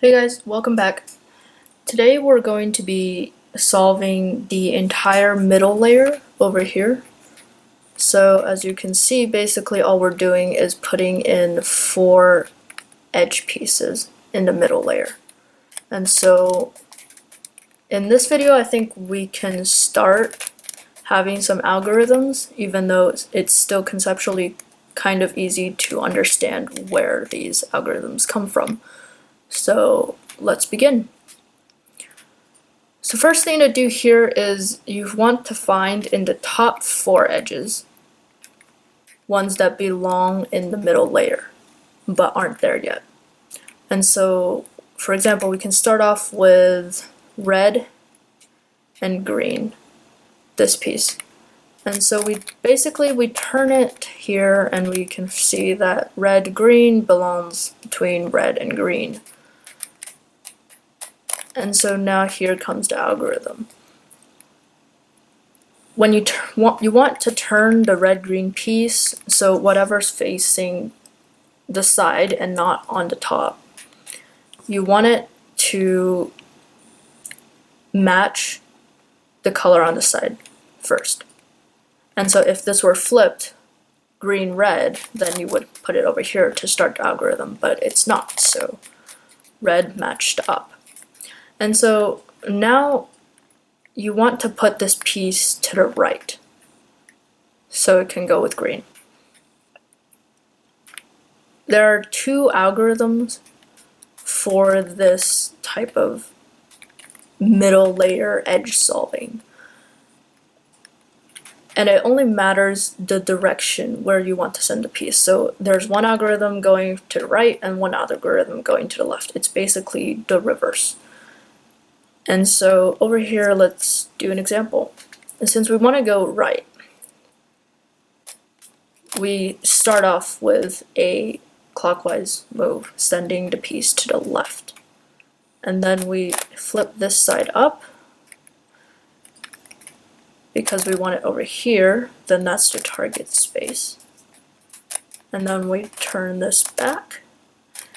Hey guys, welcome back. Today we're going to be solving the entire middle layer over here. So as you can see, basically all we're doing is putting in 4 edge pieces in the middle layer. And so in this video, I think we can start having some algorithms, even though it's still conceptually kind of easy to understand where these algorithms come from. So let's begin. So first thing to do here is you want to find in the top 4 edges ones that belong in the middle layer but aren't there yet. And so, for example, we can start off with red and green, this piece. And so we turn it here and we can see that red-green belongs between red and green. And so now here comes the algorithm. When you want to turn the red-green piece, so whatever's facing the side and not on the top, you want it to match the color on the side first. And so if this were flipped, green-red, then you would put it over here to start the algorithm, but it's not, so red matched up. And so now you want to put this piece to the right so it can go with green. There are 2 algorithms for this type of middle layer edge solving. And it only matters the direction where you want to send the piece. So there's one algorithm going to the right and one algorithm going to the left. It's basically the reverse. And so over here, let's do an example. And since we want to go right, we start off with a clockwise move, sending the piece to the left. And then we flip this side up. Because we want it over here, then that's the target space. And then we turn this back.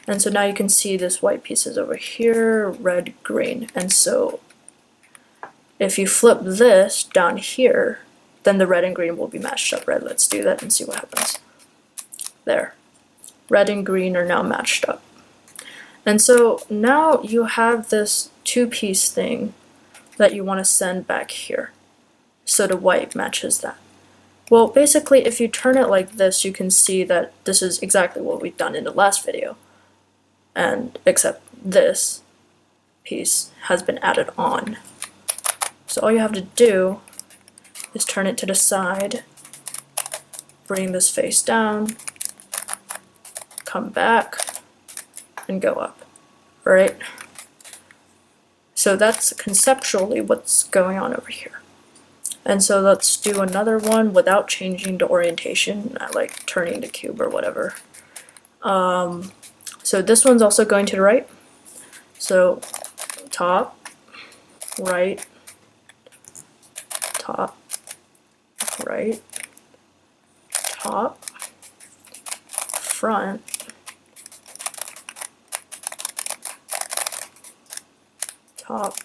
And so now you can see this white piece is over here, red, green. And so if you flip this down here, then the red and green will be matched up. Right, let's do that and see what happens. There. Red and green are now matched up. And so now you have this 2-piece thing that you want to send back here. So the white matches that. Well, basically, if you turn it like this, you can see that this is exactly what we've done in the last video. And except this piece has been added on. So all you have to do is turn it to the side, bring this face down, come back, and go up, right? So that's conceptually what's going on over here. And so let's do another one without changing the orientation, like turning the cube or whatever. So this one's also going to the right. So top, right, top, right, top, front, top,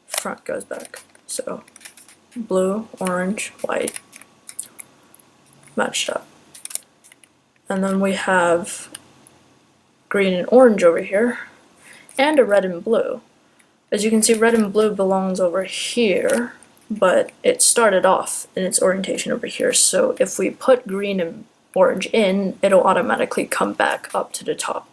front goes back. So blue, orange, white, matched up. And then we have green and orange over here, and a red and blue. As you can see, red and blue belongs over here, but it started off in its orientation over here. So if we put green and orange in, it'll automatically come back up to the top.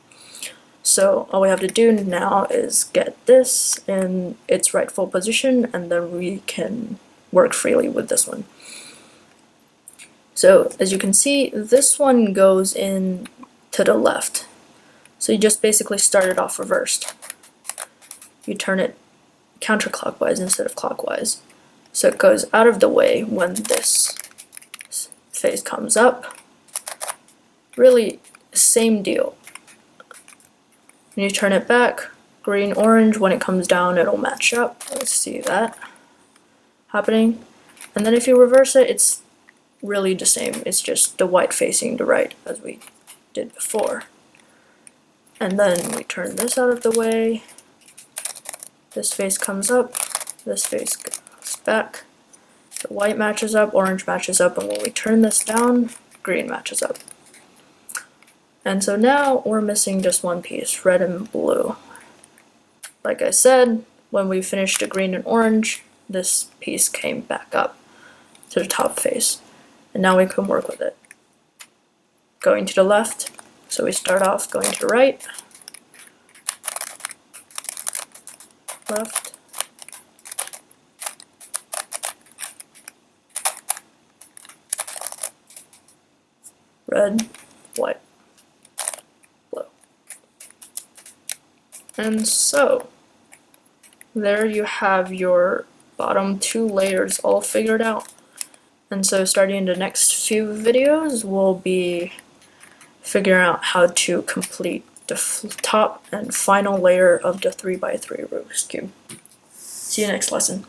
So all we have to do now is get this in its rightful position, and then we can work freely with this one. So as you can see, this one goes in to the left. So you just basically start it off reversed. You turn it counterclockwise instead of clockwise. So it goes out of the way when this face comes up. Really, same deal. When you turn it back, green, orange, when it comes down, it'll match up. Let's see that happening. And then if you reverse it, it's really the same. It's just the white facing the right as we did before. And then we turn this out of the way. This face comes up, this face goes back. The white matches up, orange matches up, and when we turn this down, green matches up. And so now we're missing just one piece, red and blue. Like I said, when we finished the green and orange, this piece came back up to the top face. And now we can work with it. Going to the left, so we start off going to the right, left, red, white, blue. And so, there you have your bottom two layers all figured out. And so starting in the next few videos, we'll be figuring out how to complete the top and final layer of the 3x3 Rubik's Cube. See you next lesson.